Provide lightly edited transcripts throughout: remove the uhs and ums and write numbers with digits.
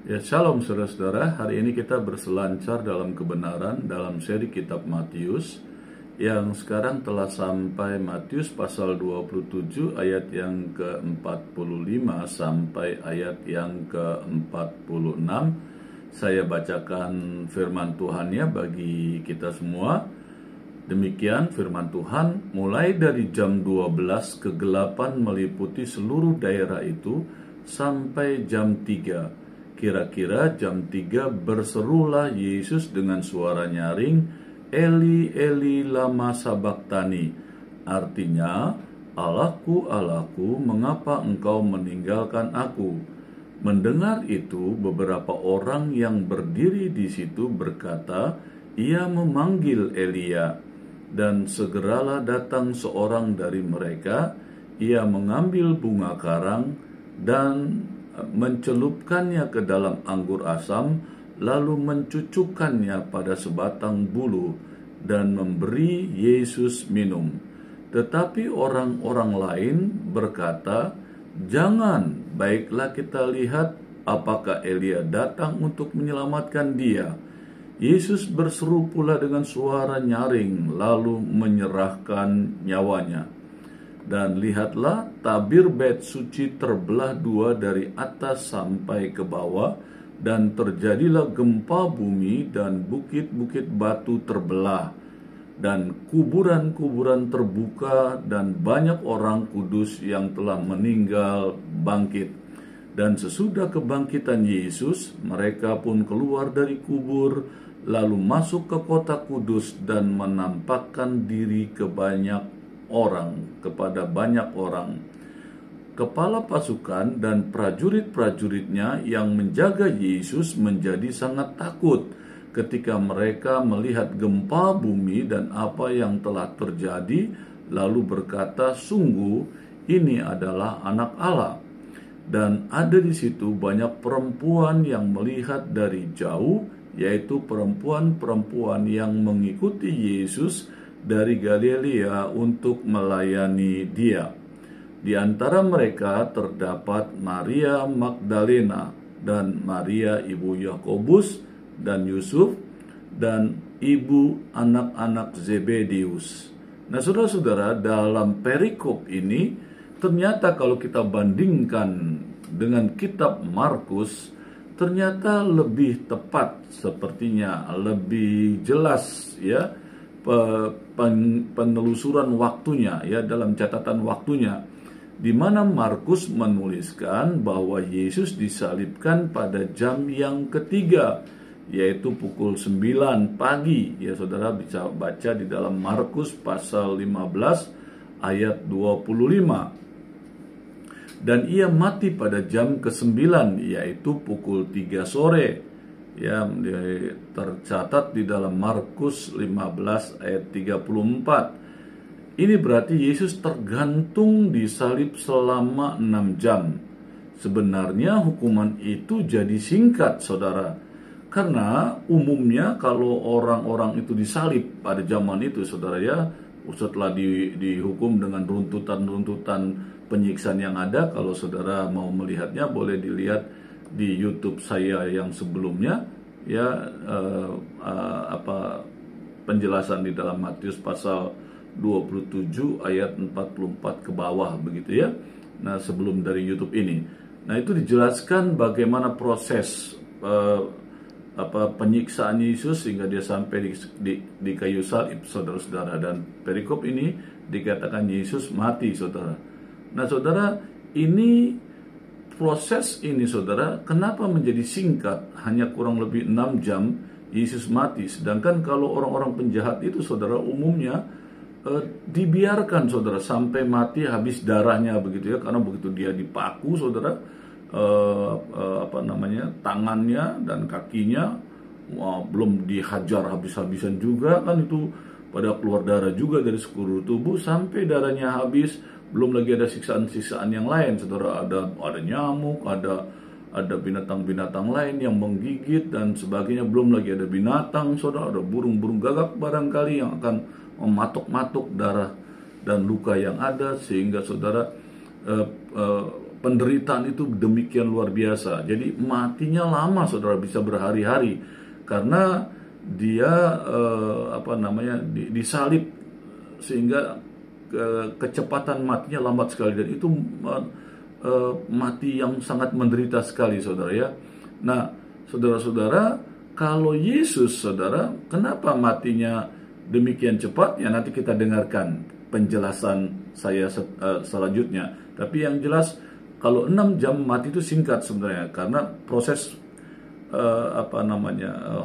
Ya, shalom saudara-saudara. Hari ini kita berselancar dalam kebenaran dalam seri kitab Matius yang sekarang telah sampai Matius pasal 27 ayat yang ke-45 sampai ayat yang ke-46. Saya bacakan firman Tuhannya bagi kita semua. Demikian firman Tuhan, mulai dari jam 12 kegelapan meliputi seluruh daerah itu sampai jam 3. Kira-kira jam 3 berserulah Yesus dengan suara nyaring, Eli, Eli, lama sabachthani. Artinya, Allahku, Allahku, mengapa engkau meninggalkan aku? Mendengar itu, beberapa orang yang berdiri di situ berkata, ia memanggil Elia. Dan segeralah datang seorang dari mereka, ia mengambil bunga karang dan mencelupkannya ke dalam anggur asam, lalu mencucukkannya pada sebatang bulu dan memberi Yesus minum. Tetapi orang-orang lain berkata, jangan, baiklah kita lihat apakah Elia datang untuk menyelamatkan dia. Yesus berseru pula dengan suara nyaring, lalu menyerahkan nyawanya. Dan lihatlah, tabir bait suci terbelah dua dari atas sampai ke bawah, dan terjadilah gempa bumi, dan bukit-bukit batu terbelah, dan kuburan-kuburan terbuka, dan banyak orang kudus yang telah meninggal bangkit. Dan sesudah kebangkitan Yesus, mereka pun keluar dari kubur, lalu masuk ke kota kudus dan menampakkan diri kepada banyak orang. Kepala pasukan dan prajurit-prajuritnya yang menjaga Yesus menjadi sangat takut ketika mereka melihat gempa bumi dan apa yang telah terjadi, lalu berkata, sungguh ini adalah anak Allah. Dan ada di situ banyak perempuan yang melihat dari jauh, yaitu perempuan-perempuan yang mengikuti Yesus dari Galilea untuk melayani dia. Di antara mereka terdapat Maria Magdalena dan Maria ibu Yakobus dan Yusuf dan ibu anak-anak Zebedius. Nah, saudara-saudara, dalam perikop ini ternyata kalau kita bandingkan dengan kitab Markus, ternyata lebih tepat, sepertinya lebih jelas ya penelusuran waktunya ya, dalam catatan waktunya, di mana Markus menuliskan bahwa Yesus disalibkan pada jam yang ketiga, yaitu pukul 9 pagi. Ya, saudara bisa baca di dalam Markus pasal 15 ayat 25. Dan ia mati pada jam ke-9, yaitu pukul 3 sore. Ya, tercatat di dalam Markus 15 ayat 34. Ini berarti Yesus tergantung disalib selama 6 jam. Sebenarnya hukuman itu jadi singkat, saudara. Karena umumnya kalau orang-orang itu disalib pada zaman itu, saudara ya, setelah dihukum dengan runtutan-runtutan penyiksaan yang ada, kalau saudara mau melihatnya boleh dilihat di YouTube saya yang sebelumnya ya, penjelasan di dalam Matius pasal 27 ayat 44 ke bawah begitu ya. Nah, sebelum dari YouTube ini. Nah, itu dijelaskan bagaimana proses penyiksaan Yesus sehingga dia sampai di kayu salib, saudara-saudara, dan perikop ini dikatakan Yesus mati, saudara. Nah, saudara, ini proses ini, saudara, kenapa menjadi singkat, hanya kurang lebih 6 jam Yesus mati. Sedangkan kalau orang-orang penjahat itu, saudara, umumnya dibiarkan, saudara, sampai mati habis darahnya begitu ya, karena begitu dia dipaku, saudara, tangannya dan kakinya, belum dihajar habis-habisan juga kan, itu pada keluar darah juga dari sekujur tubuh sampai darahnya habis. Belum lagi ada siksaan-siksaan yang lain, saudara, ada nyamuk, ada binatang-binatang lain yang menggigit dan sebagainya. Belum lagi ada binatang, saudara, ada burung-burung gagak barangkali yang akan mematuk-matuk darah dan luka yang ada, sehingga saudara penderitaan itu demikian luar biasa. Jadi matinya lama, saudara, bisa berhari-hari karena dia disalib, sehingga kecepatan matinya lambat sekali, dan itu mati yang sangat menderita sekali, saudara ya. Nah, saudara-saudara, kalau Yesus, saudara, kenapa matinya demikian cepat? Ya, nanti kita dengarkan penjelasan saya selanjutnya. Tapi yang jelas, kalau 6 jam mati itu singkat sebenarnya, karena proses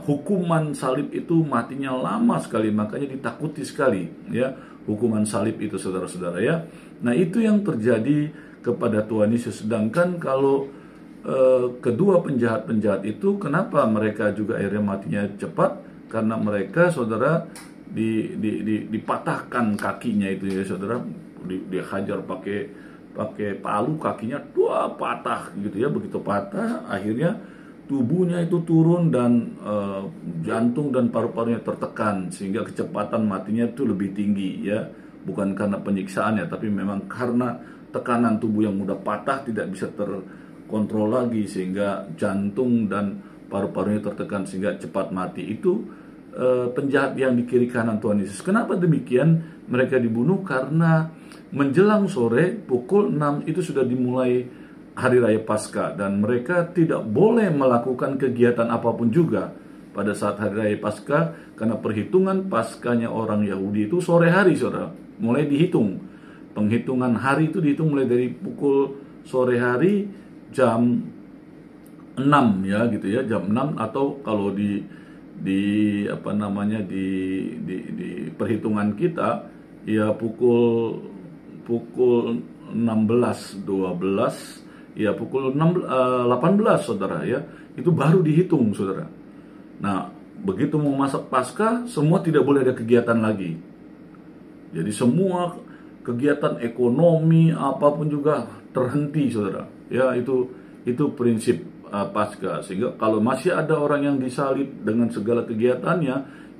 hukuman salib itu matinya lama sekali, makanya ditakuti sekali ya hukuman salib itu, saudara-saudara ya. Nah, itu yang terjadi kepada Tuhan Yesus. Sedangkan kalau kedua penjahat-penjahat itu, kenapa mereka juga akhirnya matinya cepat? Karena mereka, saudara, dipatahkan kakinya itu ya, saudara, dihajar pakai palu, kakinya patah gitu ya. Begitu patah, akhirnya tubuhnya itu turun, dan jantung dan paru-parunya tertekan, sehingga kecepatan matinya itu lebih tinggi ya. Bukan karena penyiksaannya, tapi memang karena tekanan tubuh yang mudah patah, tidak bisa terkontrol lagi, sehingga jantung dan paru-parunya tertekan sehingga cepat mati. Itu penjahat yang di kiri kanan Tuhan Yesus. Kenapa demikian? Mereka dibunuh karena menjelang sore pukul 6 itu sudah dimulai Hari Raya Paskah, dan mereka tidak boleh melakukan kegiatan apapun juga pada saat Hari Raya Paskah, karena perhitungan Paskahnya orang Yahudi itu sore hari, saudara, mulai dihitung. Penghitungan hari itu dihitung mulai dari pukul sore hari jam 6 ya gitu ya, jam 6, atau kalau di perhitungan kita ya pukul 16, 12 ya, pukul 18, saudara ya, itu baru dihitung, saudara. Nah, begitu mau masak Paskah, semua tidak boleh ada kegiatan lagi. Jadi semua kegiatan ekonomi apapun juga terhenti, saudara. Ya, itu prinsip Paskah. Sehingga kalau masih ada orang yang disalib dengan segala kegiatannya,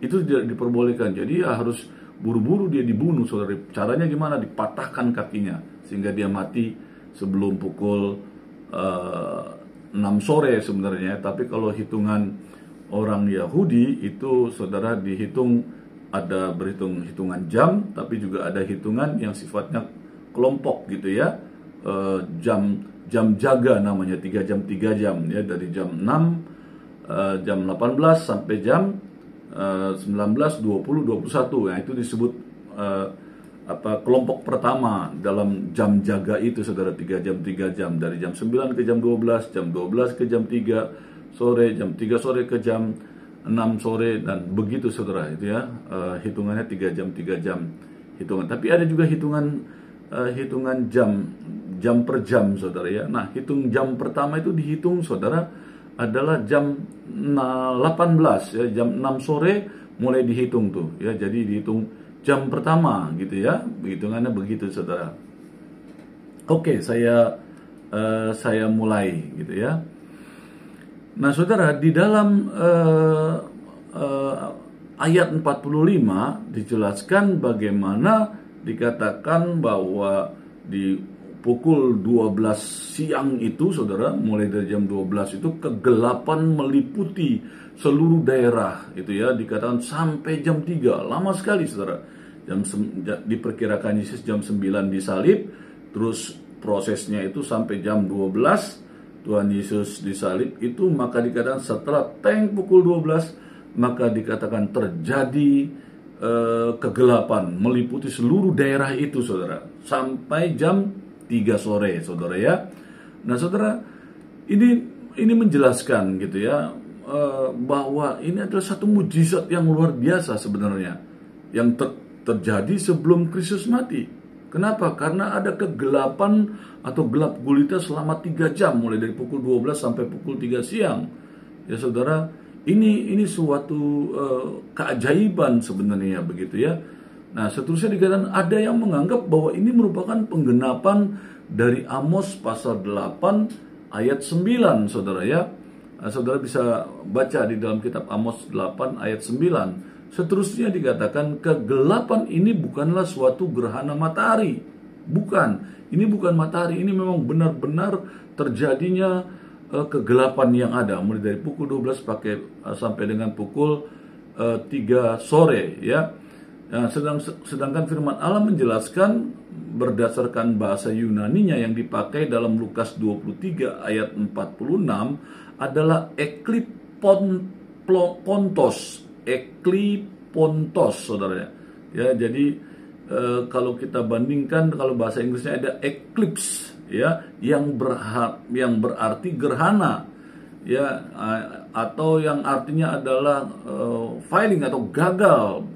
itu tidak diperbolehkan. Jadi ya harus buru-buru dia dibunuh, saudara. Caranya gimana? Dipatahkan kakinya sehingga dia mati sebelum pukul 6 sore sebenarnya. Tapi kalau hitungan orang Yahudi itu, saudara, dihitung, ada berhitung hitungan jam, tapi juga ada hitungan yang sifatnya kelompok gitu ya. Jam jaga namanya, 3 jam 3 jam ya, dari jam 6, jam 18 sampai jam 19, 20, 21. Nah, itu disebut kelompok pertama dalam jam jaga itu, saudara. 3 jam 3 jam, dari jam 9 ke jam 12, jam 12 ke jam 3 sore, jam 3 sore ke jam 6 sore, dan begitu, saudara, itu ya. Hitungannya 3 jam 3 jam hitungan. Tapi ada juga hitungan jam per jam, saudara ya. Nah, hitung jam pertama itu dihitung, saudara, adalah jam 18 ya, jam 6 sore mulai dihitung tuh ya. Jadi dihitung jam pertama gitu ya. Hitungannya begitu, saudara. Oke, saya mulai gitu ya. Nah, saudara, di dalam ayat 45 dijelaskan bagaimana dikatakan bahwa di pukul 12 siang itu, saudara, mulai dari jam 12 itu kegelapan meliputi seluruh daerah itu ya. Dikatakan sampai jam 3, lama sekali, saudara. Diperkirakan Yesus jam 9 disalib, terus prosesnya itu sampai jam 12 Tuhan Yesus disalib itu. Maka dikatakan setelah pukul 12, maka dikatakan terjadi kegelapan meliputi seluruh daerah itu, saudara, sampai jam 3 sore, saudara ya. Nah, saudara, ini menjelaskan gitu ya, bahwa ini adalah satu mujizat yang luar biasa sebenarnya yang terjadi sebelum Kristus mati. Kenapa? Karena ada kegelapan atau gelap gulita selama 3 jam, mulai dari pukul 12 sampai pukul 3 siang. Ya, saudara, ini suatu keajaiban sebenarnya begitu ya. Nah, seterusnya dikatakan ada yang menganggap bahwa ini merupakan penggenapan dari Amos pasal 8 ayat 9, saudara ya. Nah, saudara bisa baca di dalam kitab Amos 8 ayat 9. Seterusnya dikatakan kegelapan ini bukanlah suatu gerhana matahari. Bukan. Ini bukan matahari, ini memang benar-benar terjadinya kegelapan yang ada mulai dari pukul 12 sampai dengan pukul 3 sore ya. Nah, sedangkan firman Allah menjelaskan berdasarkan bahasa Yunaninya yang dipakai dalam Lukas 23 ayat 46 adalah eklipontos, saudara ya. Jadi kalau kita bandingkan, kalau bahasa Inggrisnya ada eclipse ya, yang berarti gerhana ya, atau yang artinya adalah failing atau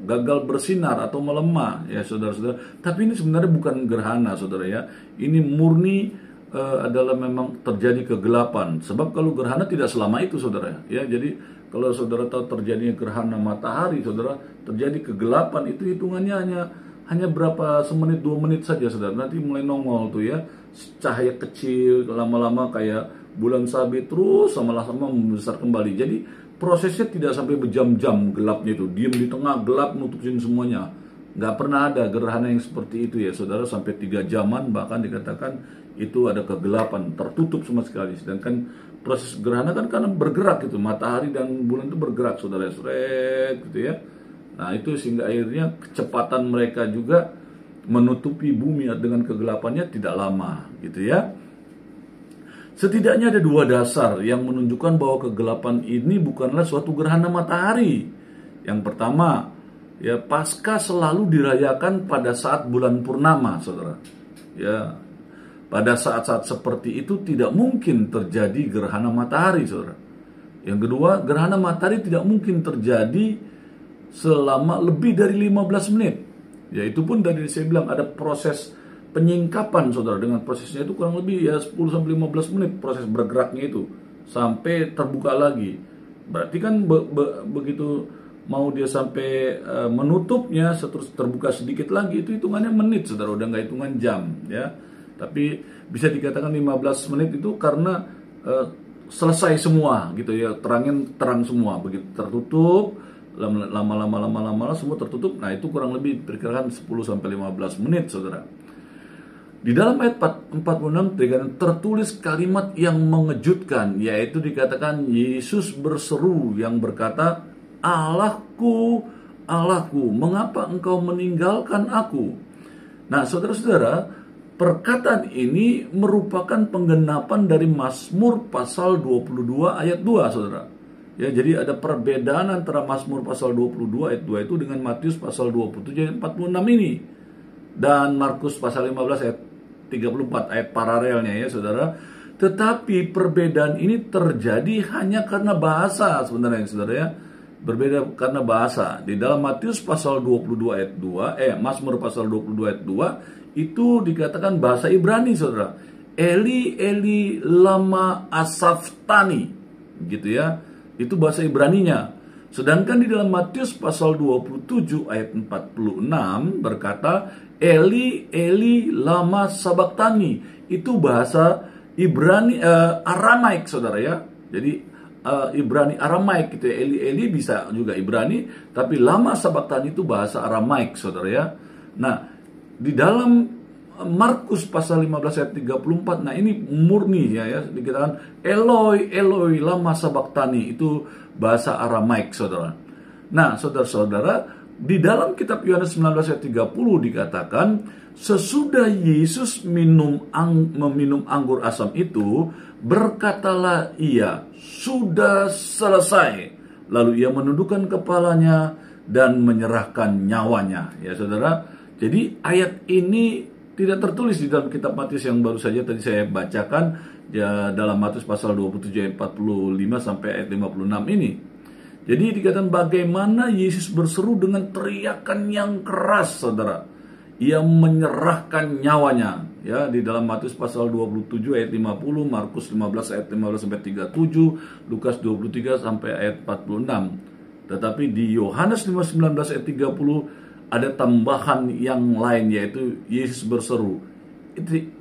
gagal bersinar atau melemah ya, saudara-saudara. Tapi ini sebenarnya bukan gerhana, saudara ya. Ini murni adalah memang terjadi kegelapan. Sebab kalau gerhana tidak selama itu, saudara ya. Jadi kalau saudara tahu terjadinya gerhana matahari, saudara, terjadi kegelapan, itu hitungannya hanya berapa semenit 2 menit saja, saudara. Nanti mulai nongol tuh ya, cahaya kecil, lama-lama kayak bulan sabit, terus lama-lama membesar kembali. Jadi prosesnya tidak sampai berjam-jam gelapnya itu, diam di tengah gelap nutupin semuanya. Nggak pernah ada gerhana yang seperti itu ya, saudara, sampai 3 jaman bahkan dikatakan itu ada kegelapan, tertutup sama sekali. Sedangkan proses gerhana kan karena bergerak gitu, matahari dan bulan itu bergerak, saudara, seret gitu ya. Nah itu sehingga akhirnya kecepatan mereka juga menutupi bumi dengan kegelapannya tidak lama gitu ya. Setidaknya ada 2 dasar yang menunjukkan bahwa kegelapan ini bukanlah suatu gerhana matahari. Yang pertama, ya, Paskah selalu dirayakan pada saat bulan purnama, saudara. Ya, pada saat-saat seperti itu tidak mungkin terjadi gerhana matahari, saudara. Yang kedua, gerhana matahari tidak mungkin terjadi selama lebih dari 15 menit. Ya, itu pun dari saya bilang ada proses penyingkapan, saudara. Dengan prosesnya itu kurang lebih ya 10-15 menit proses bergeraknya itu sampai terbuka lagi. Berarti kan begitu mau dia sampai menutupnya, terus terbuka sedikit lagi, itu hitungannya menit, saudara, udah nggak hitungan jam ya. Tapi bisa dikatakan 15 menit itu karena selesai semua gitu ya, terang semua, begitu tertutup lama-lama semua tertutup. Nah itu kurang lebih perkirakan 10-15 menit, saudara. Di dalam ayat 46 tertulis kalimat yang mengejutkan, yaitu dikatakan Yesus berseru yang berkata, Allahku, Allahku, mengapa engkau meninggalkan aku? Nah, saudara-saudara, perkataan ini merupakan penggenapan dari Mazmur pasal 22 ayat 2, saudara. Ya, jadi ada perbedaan antara Mazmur pasal 22 ayat 2 itu dengan Matius pasal 27 ayat 46 ini. Dan Markus pasal 15 ayat 34 ayat paralelnya ya, saudara. Tetapi perbedaan ini terjadi hanya karena bahasa sebenarnya, saudara ya. Berbeda karena bahasa. Di dalam Matius pasal 22 ayat 2, Mazmur pasal 22 ayat 2 itu dikatakan bahasa Ibrani, saudara. Eli Eli lama asaftani, gitu ya. Itu bahasa Ibraninya. Sedangkan di dalam Matius pasal 27 ayat 46 berkata, Eli Eli lama sabaktani. Itu bahasa Ibrani Aramaik, saudara ya. Jadi Ibrani Aramaik gitu ya. Eli Eli bisa juga Ibrani, tapi lama sabaktani itu bahasa Aramaik, saudara ya. Nah, di dalam Markus pasal 15 ayat 34, nah ini murni ya dikatakan Eloi Eloi lama sabaktani, itu bahasa Aramaik, saudara. Nah, saudara-saudara, di dalam kitab Yohanes 19 ayat 30 dikatakan sesudah Yesus meminum anggur asam itu, berkatalah ia, sudah selesai. Lalu ia menundukkan kepalanya dan menyerahkan nyawanya. Ya, saudara. Jadi ayat ini tidak tertulis di dalam kitab Matius yang baru saja tadi saya bacakan ya, dalam Matius pasal 27 ayat 45 sampai ayat 56 ini. Jadi dikatakan bagaimana Yesus berseru dengan teriakan yang keras, saudara. Ia menyerahkan nyawanya ya, di dalam Matius pasal 27 ayat 50, Markus 15 ayat 15 sampai 37, Lukas 23 sampai ayat 46. Tetapi di Yohanes 19 ayat 30 ada tambahan yang lain, yaitu Yesus berseru,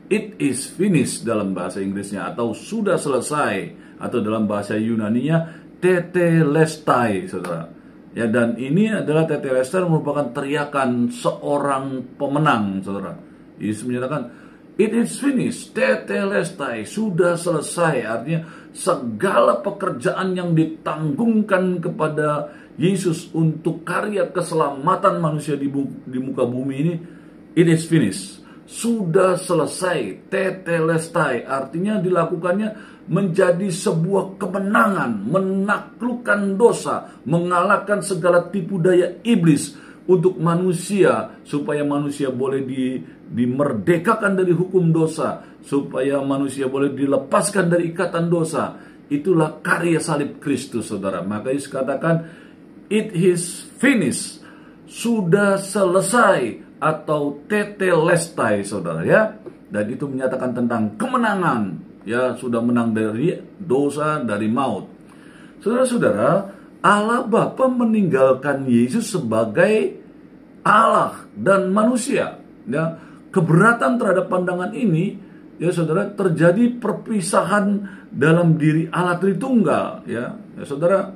it is finished dalam bahasa Inggrisnya, atau sudah selesai, atau dalam bahasa Yunaninya tetelestai, saudara. Ya, dan ini adalah tetelestai merupakan teriakan seorang pemenang, saudara. Yesus menyatakan, It is finished, tetelestai, sudah selesai. Artinya segala pekerjaan yang ditanggungkan kepada Yesus untuk karya keselamatan manusia di muka bumi ini, it is finished, sudah selesai. Tetelestai artinya dilakukannya menjadi sebuah kemenangan, menaklukkan dosa, mengalahkan segala tipu daya iblis untuk manusia, supaya manusia boleh dimerdekakan dari hukum dosa, supaya manusia boleh dilepaskan dari ikatan dosa. Itulah karya salib Kristus, saudara. Maka Yesus katakan, it is finished, sudah selesai, atau tetelestai, saudara, ya. Dan itu menyatakan tentang kemenangan, ya, sudah menang dari dosa, dari maut. Saudara-saudara, Allah Bapa meninggalkan Yesus sebagai Allah dan manusia. Ya, keberatan terhadap pandangan ini, ya saudara, terjadi perpisahan dalam diri Allah Tritunggal. Ya, saudara,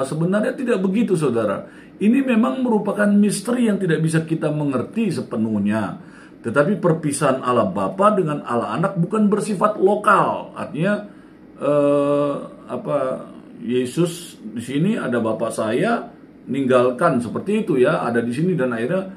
sebenarnya tidak begitu, saudara. Ini memang merupakan misteri yang tidak bisa kita mengerti sepenuhnya. Tetapi perpisahan Allah Bapa dengan Allah Anak bukan bersifat lokal. Artinya Yesus di sini ada Bapa saya, ninggalkan seperti itu, ya, ada di sini dan akhirnya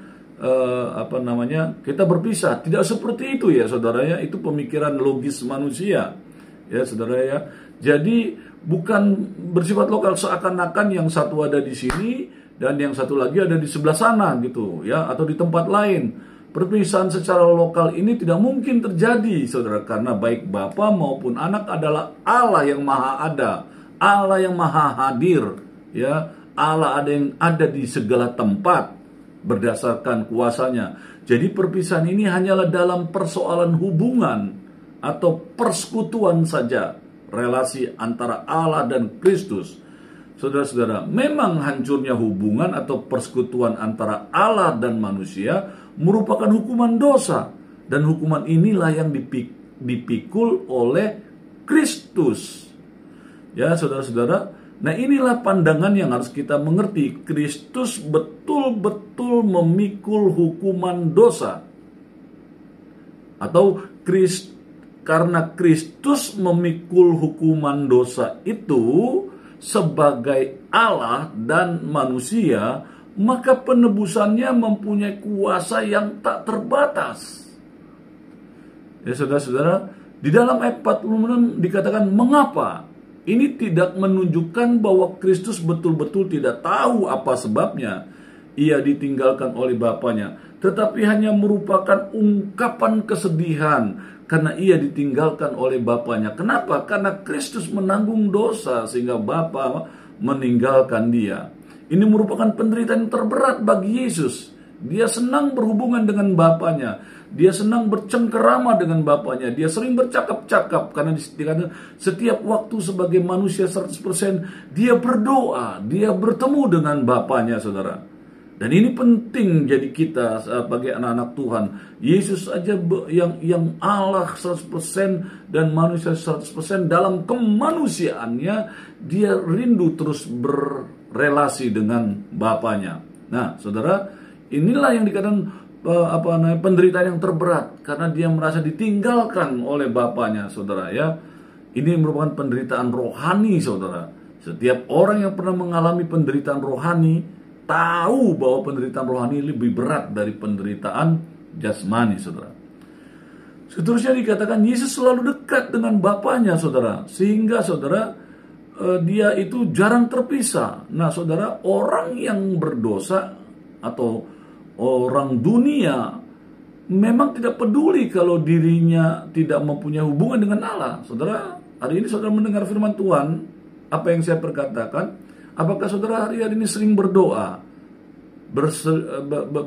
kita berpisah. Tidak seperti itu, ya saudara, ya. Itu pemikiran logis manusia, ya saudara, ya. Jadi bukan bersifat lokal, seakan-akan yang satu ada di sini dan yang satu lagi ada di sebelah sana gitu, ya, atau di tempat lain. Perpisahan secara lokal ini tidak mungkin terjadi, saudara, karena baik Bapa maupun Anak adalah Allah yang maha ada, Allah yang maha hadir, ya, Allah yang ada di segala tempat berdasarkan kuasanya. Jadi perpisahan ini hanyalah dalam persoalan hubungan atau persekutuan saja, relasi antara Allah dan Kristus. Saudara-saudara, memang hancurnya hubungan atau persekutuan antara Allah dan manusia merupakan hukuman dosa, dan hukuman inilah yang dipikul oleh Kristus. Ya, saudara-saudara, nah inilah pandangan yang harus kita mengerti. Kristus betul-betul memikul hukuman dosa. Atau karena Kristus memikul hukuman dosa itu sebagai Allah dan manusia, maka penebusannya mempunyai kuasa yang tak terbatas. Ya saudara-saudara, di dalam ayat 46 dikatakan mengapa? Ini tidak menunjukkan bahwa Kristus betul-betul tidak tahu apa sebabnya ia ditinggalkan oleh Bapanya, tetapi hanya merupakan ungkapan kesedihan karena ia ditinggalkan oleh Bapanya. Kenapa? Karena Kristus menanggung dosa sehingga Bapa meninggalkan dia. Ini merupakan penderitaan yang terberat bagi Yesus. Dia senang berhubungan dengan Bapanya. Dia senang bercengkerama dengan Bapanya. Dia sering bercakap-cakap karena setiap waktu sebagai manusia 100% dia berdoa, dia bertemu dengan Bapanya, saudara. Dan ini penting jadi kita sebagai anak-anak Tuhan. Yesus aja yang Allah 100% dan manusia 100% dalam kemanusiaannya, dia rindu terus berrelasi dengan Bapanya. Nah, saudara, inilah yang dikatakan penderitaan yang terberat karena dia merasa ditinggalkan oleh Bapanya, saudara, ya. Ini merupakan penderitaan rohani, saudara. Setiap orang yang pernah mengalami penderitaan rohani tahu bahwa penderitaan rohani lebih berat dari penderitaan jasmani, saudara. Seterusnya dikatakan Yesus selalu dekat dengan Bapanya, saudara, sehingga saudara dia itu jarang terpisah. Nah, saudara, orang yang berdosa atau orang dunia memang tidak peduli kalau dirinya tidak mempunyai hubungan dengan Allah. Saudara, hari ini saudara mendengar firman Tuhan, apa yang saya perkatakan? Apakah saudara hari-hari ini sering berdoa,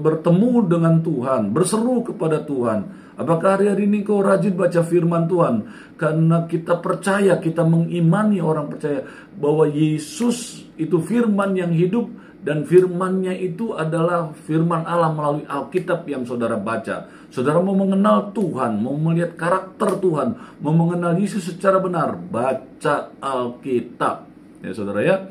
bertemu dengan Tuhan, berseru kepada Tuhan? Apakah hari-hari ini kau rajin baca firman Tuhan? Karena kita percaya, kita mengimani, orang percaya bahwa Yesus itu firman yang hidup, dan firman-Nya itu adalah firman Allah melalui Alkitab yang saudara baca. Saudara mau mengenal Tuhan, mau melihat karakter Tuhan, mau mengenal Yesus secara benar, baca Alkitab. Ya saudara, ya.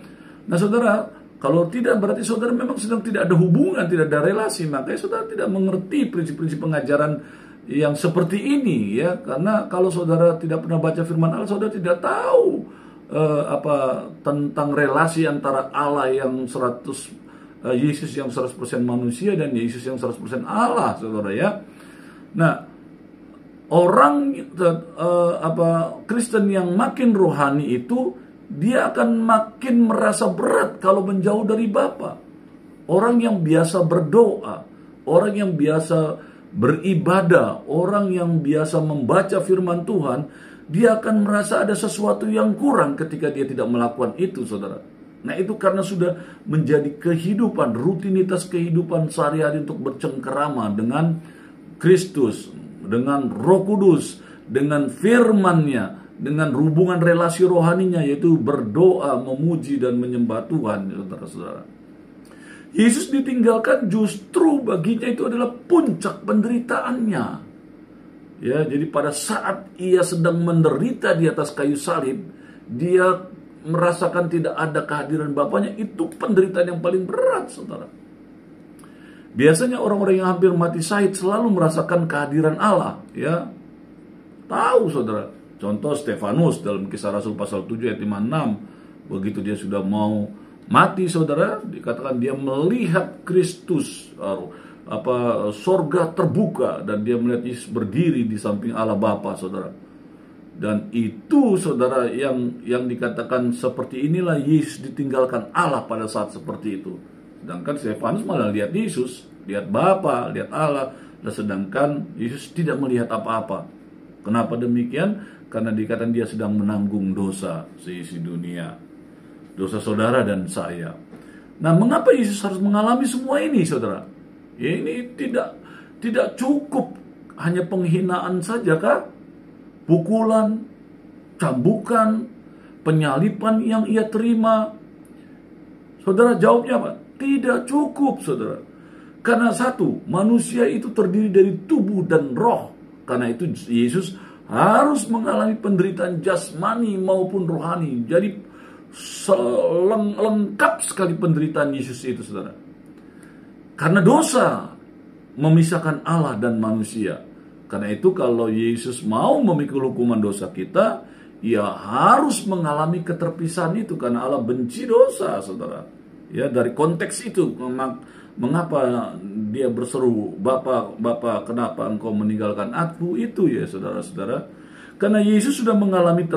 Nah saudara, kalau tidak berarti saudara memang sedang tidak ada hubungan, tidak ada relasi. Makanya saudara tidak mengerti prinsip-prinsip pengajaran yang seperti ini ya, karena kalau saudara tidak pernah baca firman Allah, saudara tidak tahu tentang relasi antara Allah yang Yesus yang 100% manusia dan Yesus yang 100% Allah, saudara ya. Nah, orang Kristen yang makin rohani itu, dia akan makin merasa berat kalau menjauh dari Bapa. Orang yang biasa berdoa, orang yang biasa beribadah, orang yang biasa membaca firman Tuhan, dia akan merasa ada sesuatu yang kurang ketika dia tidak melakukan itu, saudara. Nah, itu karena sudah menjadi kehidupan, rutinitas kehidupan sehari-hari untuk bercengkerama dengan Kristus, dengan Roh Kudus, dengan firman-Nya, dengan hubungan relasi rohaninya, yaitu berdoa, memuji dan menyembah Tuhan, saudara-saudara. Yesus ditinggalkan justru baginya itu adalah puncak penderitaannya. Ya, jadi pada saat ia sedang menderita di atas kayu salib, dia merasakan tidak ada kehadiran Bapaknya. Itu penderitaan yang paling berat, saudara. Biasanya orang-orang yang hampir mati syahid selalu merasakan kehadiran Allah, ya. Tahu, saudara. Contoh Stefanus dalam Kisah Rasul pasal 7 ayat 56. Begitu dia sudah mau mati, saudara, dikatakan dia melihat Kristus, sorga terbuka, dan dia melihat Yesus berdiri di samping Allah Bapa, saudara. Dan itu, saudara, yang dikatakan seperti inilah Yesus ditinggalkan Allah pada saat seperti itu. Sedangkan Stefanus malah lihat Yesus, lihat Bapa, lihat Allah, dan sedangkan Yesus tidak melihat apa-apa. Kenapa demikian? Karena dikatakan dia sedang menanggung dosa seisi dunia, dosa saudara dan saya. Nah, mengapa Yesus harus mengalami semua ini, saudara? Ya, ini tidak cukup hanya penghinaan saja kah? Pukulan, cambukan, penyalipan yang ia terima. Saudara, jawabnya apa? Tidak cukup, saudara. Karena satu, manusia itu terdiri dari tubuh dan roh. Karena itu Yesus harus mengalami penderitaan jasmani maupun rohani. Jadi lengkap sekali penderitaan Yesus itu, saudara. Karena dosa memisahkan Allah dan manusia. Karena itu kalau Yesus mau memikul hukuman dosa kita, ia harus mengalami keterpisahan itu karena Allah benci dosa, saudara. Ya, dari konteks itu mengapa dia berseru, Bapa, Bapa, kenapa engkau meninggalkan aku? Itu ya, saudara-saudara. Karena Yesus sudah mengalami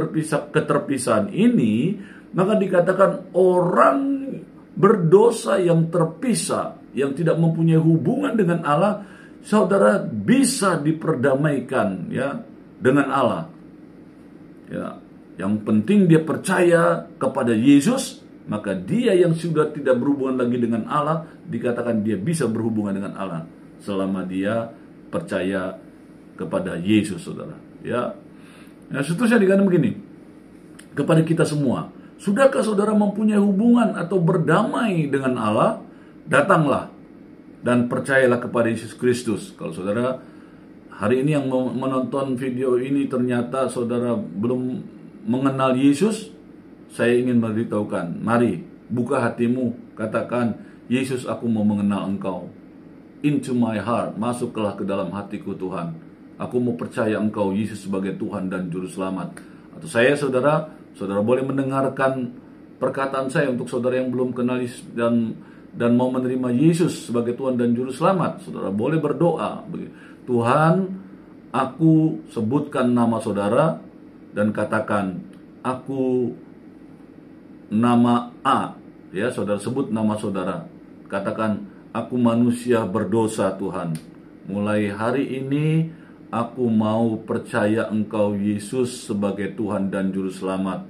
keterpisahan ini, maka dikatakan orang berdosa yang terpisah, yang tidak mempunyai hubungan dengan Allah, saudara, bisa diperdamaikan ya dengan Allah. Ya, yang penting dia percaya kepada Yesus, maka dia yang sudah tidak berhubungan lagi dengan Allah, dikatakan dia bisa berhubungan dengan Allah selama dia percaya kepada Yesus, saudara. Ya, seterusnya dikatakan begini kepada kita semua. Sudahkah saudara mempunyai hubungan atau berdamai dengan Allah? Datanglah dan percayalah kepada Yesus Kristus. Kalau saudara hari ini yang menonton video ini ternyata saudara belum mengenal Yesus, saya ingin memberitahukan, mari buka hatimu, katakan, Yesus, aku mau mengenal engkau. Into my heart, masuklah ke dalam hatiku Tuhan. Aku mau percaya engkau Yesus sebagai Tuhan dan Juru Selamat. Atau saya, saudara boleh mendengarkan perkataan saya untuk saudara yang belum kenal Yesus dan mau menerima Yesus sebagai Tuhan dan Juru Selamat. Saudara boleh berdoa, Tuhan, aku sebutkan nama saudara dan katakan, aku nama A. Ya, saudara sebut nama saudara. Katakan, aku manusia berdosa Tuhan. Mulai hari ini aku mau percaya engkau Yesus sebagai Tuhan dan Juru Selamat.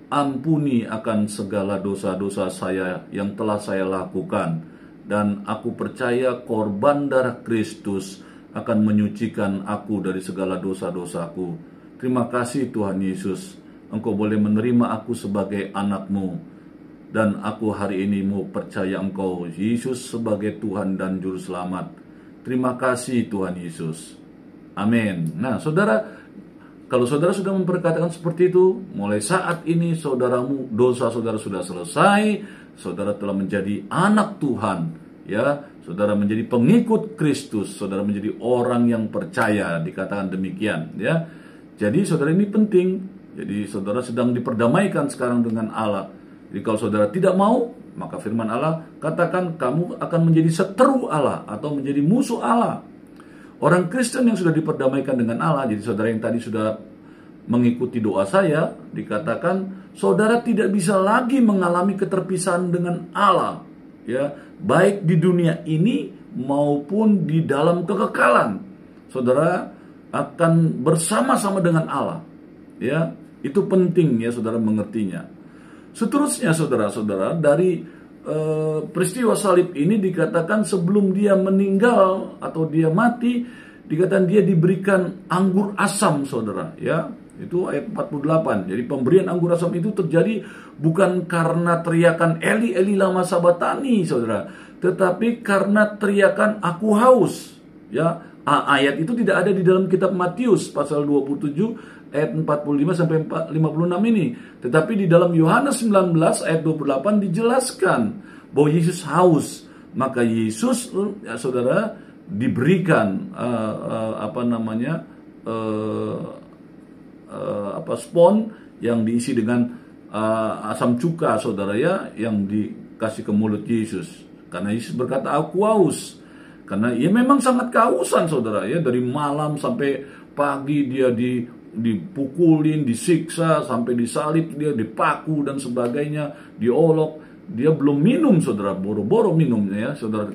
Ampuni akan segala dosa-dosa saya yang telah saya lakukan. Dan aku percaya korban darah Kristus akan menyucikan aku dari segala dosa-dosaku. Terima kasih Tuhan Yesus. Engkau boleh menerima aku sebagai anak-Mu. Dan aku hari ini mau percaya engkau Yesus sebagai Tuhan dan Juru Selamat. Terima kasih Tuhan Yesus. Amin. Nah, saudara, kalau saudara sudah memperkatakan seperti itu, mulai saat ini dosa saudara sudah selesai, saudara telah menjadi anak Tuhan ya, saudara menjadi pengikut Kristus, saudara menjadi orang yang percaya, dikatakan demikian, ya. Jadi saudara ini penting. Jadi saudara sedang diperdamaikan sekarang dengan Allah. Jadi kalau saudara tidak mau, maka firman Allah katakan kamu akan menjadi seteru Allah atau menjadi musuh Allah. Orang Kristen yang sudah diperdamaikan dengan Allah, jadi saudara yang tadi sudah mengikuti doa saya, dikatakan saudara tidak bisa lagi mengalami keterpisahan dengan Allah, ya, baik di dunia ini maupun di dalam kekekalan. Saudara akan bersama-sama dengan Allah, ya. Itu penting, ya, saudara mengertinya. Seterusnya saudara-saudara, dari peristiwa salib ini dikatakan sebelum dia meninggal atau dia mati, dikatakan dia diberikan anggur asam, saudara, ya. Itu ayat 48. Jadi pemberian anggur asam itu terjadi bukan karena teriakan Eli Eli lama sabatani, saudara, tetapi karena teriakan aku haus, ya. Ayat itu tidak ada di dalam kitab Matius pasal 27 ayat 45 sampai 56 ini. Tetapi di dalam Yohanes 19 ayat 28 dijelaskan bahwa Yesus haus. Maka Yesus, ya, saudara, diberikan spon yang diisi dengan asam cuka, saudara, ya, yang dikasih ke mulut Yesus. Karena Yesus berkata aku haus. Karena ia memang sangat kehausan, saudara, ya, dari malam sampai pagi dia dipukulin, disiksa, sampai disalib, dia dipaku dan sebagainya, diolok. Dia belum minum, saudara, boro-boro minumnya, ya, saudara.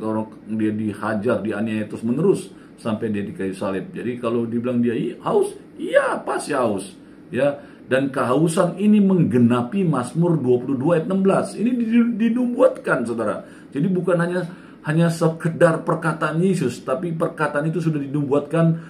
Dia dihajar, dianiaya terus menerus sampai dia di kayu salib. Jadi kalau dibilang dia haus, iya pasti haus, ya. Dan kehausan ini menggenapi Mazmur 22 ayat 16. Ini dinubuatkan, saudara. Jadi bukan hanya sekedar perkataan Yesus, tapi perkataan itu sudah dinubuatkan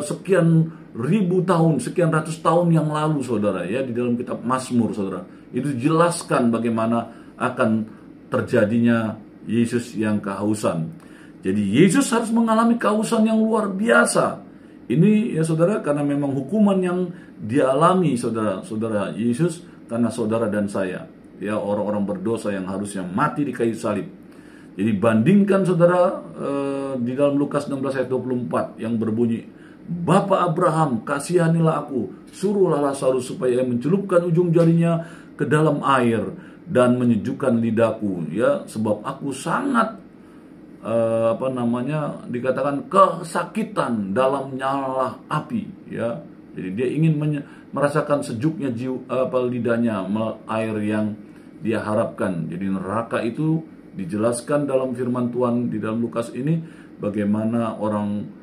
sekian ribu tahun, sekian ratus tahun yang lalu, saudara, ya, di dalam kitab Mazmur, saudara. Itu jelaskan bagaimana akan terjadinya Yesus yang kehausan. Jadi Yesus harus mengalami kehausan yang luar biasa. Ini, ya, saudara, karena memang hukuman yang dialami saudara Yesus karena saudara dan saya, ya, orang-orang berdosa yang harusnya mati di kayu salib. Jadi bandingkan, saudara, di dalam Lukas 16 ayat 24 yang berbunyi, Bapa Abraham, kasihanilah aku, suruhlah Lazarus supaya mencelupkan ujung jarinya ke dalam air dan menyejukkan lidahku, ya, sebab aku sangat dikatakan kesakitan dalam nyala api, ya. Jadi dia ingin merasakan sejuknya lidahnya, air yang dia harapkan. Jadi neraka itu dijelaskan dalam firman Tuhan di dalam Lukas ini bagaimana orang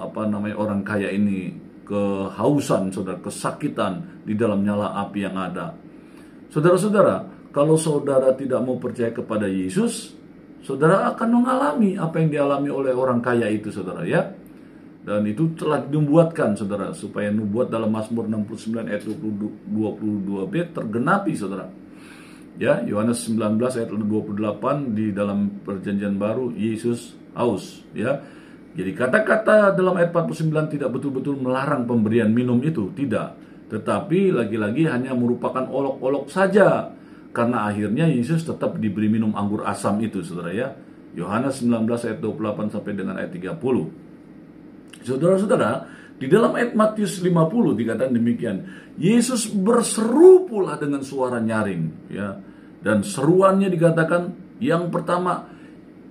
orang kaya ini kehausan, saudara, kesakitan di dalam nyala api yang ada. Saudara-saudara, kalau saudara tidak mau percaya kepada Yesus, saudara akan mengalami apa yang dialami oleh orang kaya itu, saudara, ya. Dan itu telah dinubuatkan, saudara, supaya nubuat dalam Mazmur 69 ayat 22b tergenapi, saudara. Ya, Yohanes 19 ayat 28 di dalam perjanjian baru Yesus haus, ya. Jadi kata-kata dalam ayat 49 tidak betul-betul melarang pemberian minum itu, tidak. Tetapi lagi-lagi hanya merupakan olok-olok saja. Karena akhirnya Yesus tetap diberi minum anggur asam itu, saudara, ya. Yohanes 19 ayat 28 sampai dengan ayat 30. Saudara-saudara, di dalam ayat Matius 50 dikatakan demikian. Yesus berseru pula dengan suara nyaring, ya. Dan seruannya dikatakan yang pertama,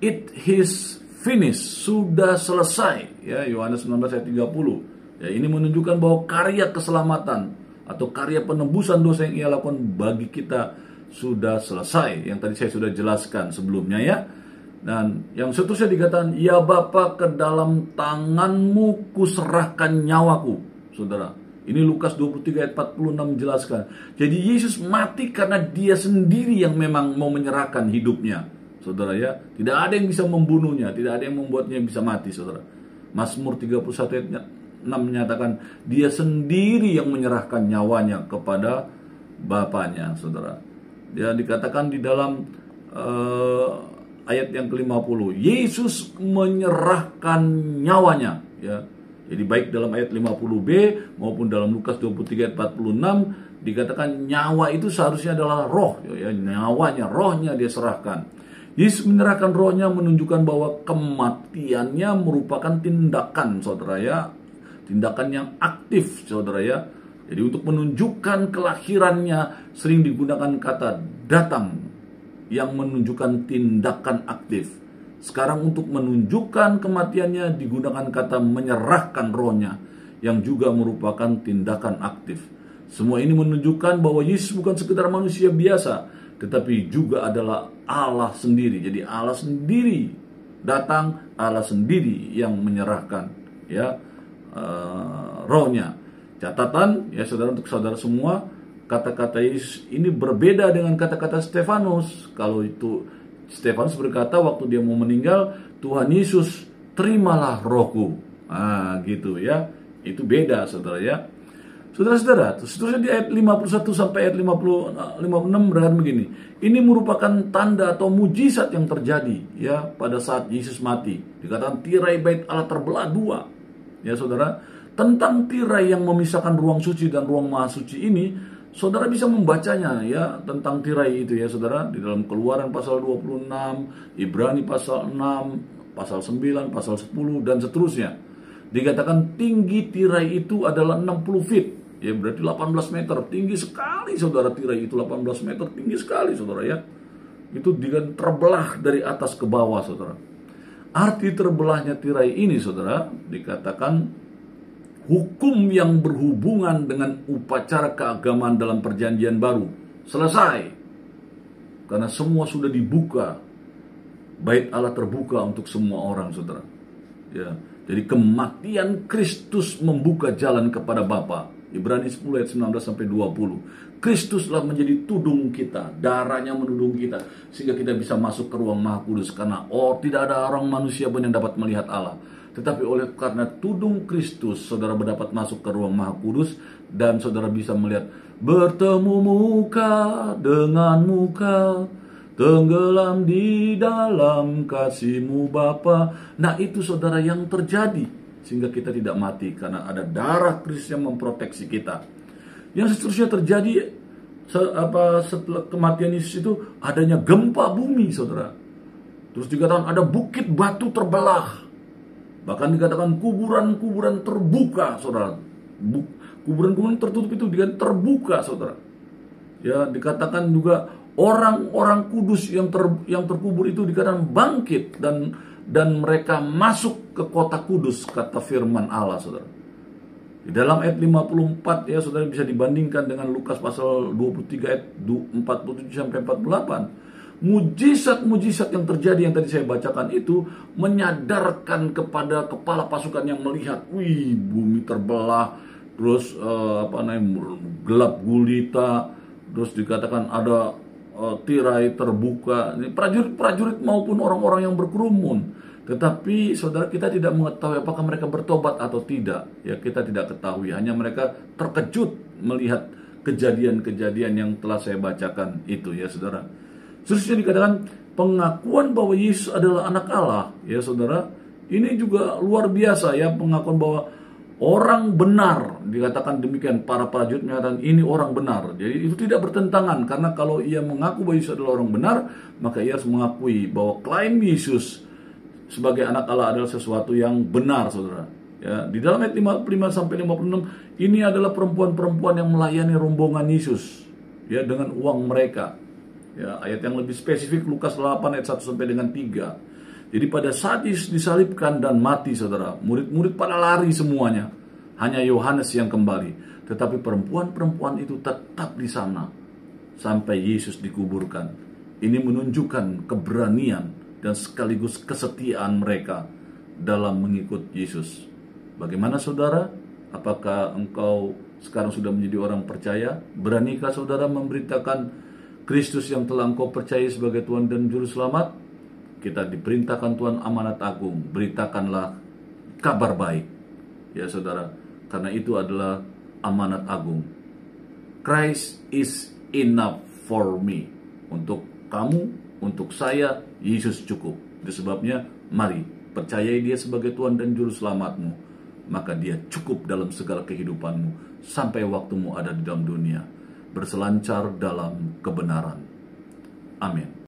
it is finished, sudah selesai, ya. Yohanes 19 ayat 30. Ya, ini menunjukkan bahwa karya keselamatan atau karya penebusan dosa yang ia lakukan bagi kita sudah selesai. Yang tadi saya sudah jelaskan sebelumnya, ya. Dan yang seterusnya dikatakan, ya Bapa, ke dalam tanganmu kuserahkan nyawaku, saudara. Ini Lukas 23 ayat 46 menjelaskan. Jadi Yesus mati karena dia sendiri yang memang mau menyerahkan hidupnya, saudara, ya. Tidak ada yang bisa membunuhnya, tidak ada yang membuatnya bisa mati, saudara. Mazmur 31 ayat 6 menyatakan dia sendiri yang menyerahkan nyawanya kepada Bapanya, saudara. Dia dikatakan di dalam ayat yang ke-50, Yesus menyerahkan nyawanya, ya. Jadi baik dalam ayat 50b maupun dalam Lukas 23 ayat 46 dikatakan nyawa itu seharusnya adalah roh, ya, nyawanya, rohnya dia serahkan. Yesus menyerahkan rohnya menunjukkan bahwa kematiannya merupakan tindakan, saudara ya. Tindakan yang aktif, saudara ya. Jadi untuk menunjukkan kelahirannya sering digunakan kata datang yang menunjukkan tindakan aktif. Sekarang untuk menunjukkan kematiannya digunakan kata menyerahkan rohnya yang juga merupakan tindakan aktif. Semua ini menunjukkan bahwa Yesus bukan sekedar manusia biasa, tetapi juga adalah Allah sendiri. Jadi Allah sendiri datang, Allah sendiri yang menyerahkan ya rohnya. Catatan ya saudara, untuk saudara semua, kata-kata Yesus ini berbeda dengan kata-kata Stefanus. Kalau itu Stefanus berkata waktu dia mau meninggal, Tuhan Yesus terimalah rohku. Gitu ya. Itu beda saudara ya. Saudara-saudara, seterusnya di ayat 51 sampai ayat 56 berkata begini. Ini merupakan tanda atau mujizat yang terjadi ya pada saat Yesus mati. Dikatakan tirai bait Allah terbelah dua. Ya saudara, tentang tirai yang memisahkan ruang suci dan ruang maha suci ini, saudara bisa membacanya ya tentang tirai itu ya saudara di dalam Keluaran pasal 26, Ibrani pasal 6, pasal 9, pasal 10 dan seterusnya. Dikatakan tinggi tirai itu adalah 60 feet. Ya berarti 18 meter. Tinggi sekali saudara, tirai itu 18 meter. Tinggi sekali saudara ya. Itu terbelah dari atas ke bawah saudara. Arti terbelahnya tirai ini saudara, dikatakan hukum yang berhubungan dengan upacara keagamaan dalam perjanjian baru selesai. Karena semua sudah dibuka. Bait Allah terbuka untuk semua orang saudara. Ya. Jadi kematian Kristus membuka jalan kepada Bapa. Ibrani 10 ayat 19 sampai 20. Kristuslah menjadi tudung kita, darahnya menudung kita sehingga kita bisa masuk ke ruang Maha Kudus, karena tidak ada orang manusia pun yang dapat melihat Allah. Tetapi karena tudung Kristus, saudara dapat masuk ke ruang Maha Kudus dan saudara bisa melihat bertemu muka dengan muka, tenggelam di dalam kasih-Mu Bapa. Nah itu saudara yang terjadi sehingga kita tidak mati karena ada darah Kristus yang memproteksi kita. Yang seterusnya terjadi setelah kematian Yesus itu adanya gempa bumi saudara. Terus dikatakan ada bukit batu terbelah. Bahkan dikatakan kuburan-kuburan terbuka saudara. Kuburan-kuburan tertutup itu terbuka saudara. Ya dikatakan juga orang-orang kudus yang terkubur itu dikatakan bangkit dan mereka masuk ke kota kudus, kata firman Allah saudara. Di dalam ayat 54 ya saudara bisa dibandingkan dengan Lukas pasal 23 ayat 47 sampai 48. Mujizat-mujizat yang terjadi yang tadi saya bacakan itu menyadarkan kepada kepala pasukan yang melihat, bumi terbelah, terus gelap gulita, terus dikatakan ada tirai terbuka, prajurit-prajurit maupun orang-orang yang berkerumun. Tetapi saudara, kita tidak mengetahui apakah mereka bertobat atau tidak. Ya kita tidak ketahui, hanya mereka terkejut melihat kejadian-kejadian yang telah saya bacakan itu ya saudara. Seterusnya dikatakan pengakuan bahwa Yesus adalah anak Allah ya saudara. Ini juga luar biasa ya, pengakuan bahwa orang benar, dikatakan demikian, para prajurit menyatakan ini orang benar. Jadi itu tidak bertentangan, karena kalau ia mengaku bahwa Yesus adalah orang benar, maka ia harus mengakui bahwa klaim Yesus sebagai anak Allah adalah sesuatu yang benar saudara. Ya, di dalam ayat 55 sampai 56 ini adalah perempuan-perempuan yang melayani rombongan Yesus ya dengan uang mereka. Ya, ayat yang lebih spesifik Lukas 8 ayat 1 sampai dengan 3. Jadi pada saat Yesus disalibkan dan mati saudara, murid-murid pada lari semuanya. Hanya Yohanes yang kembali. Tetapi perempuan-perempuan itu tetap di sana sampai Yesus dikuburkan. Ini menunjukkan keberanian dan sekaligus kesetiaan mereka dalam mengikut Yesus. Bagaimana saudara? Apakah engkau sekarang sudah menjadi orang percaya? Beranikah saudara memberitakan Kristus yang telah engkau percaya sebagai Tuhan dan Juru Selamat? Kita diperintahkan Tuhan amanat agung, beritakanlah kabar baik. Ya saudara, karena itu adalah amanat agung. Christ is enough for me. Untuk kamu, untuk saya, Yesus cukup. Itu sebabnya, mari percayai Dia sebagai Tuhan dan Juru Selamatmu. Maka Dia cukup dalam segala kehidupanmu sampai waktumu ada di dalam dunia. Berselancar dalam kebenaran. Amin.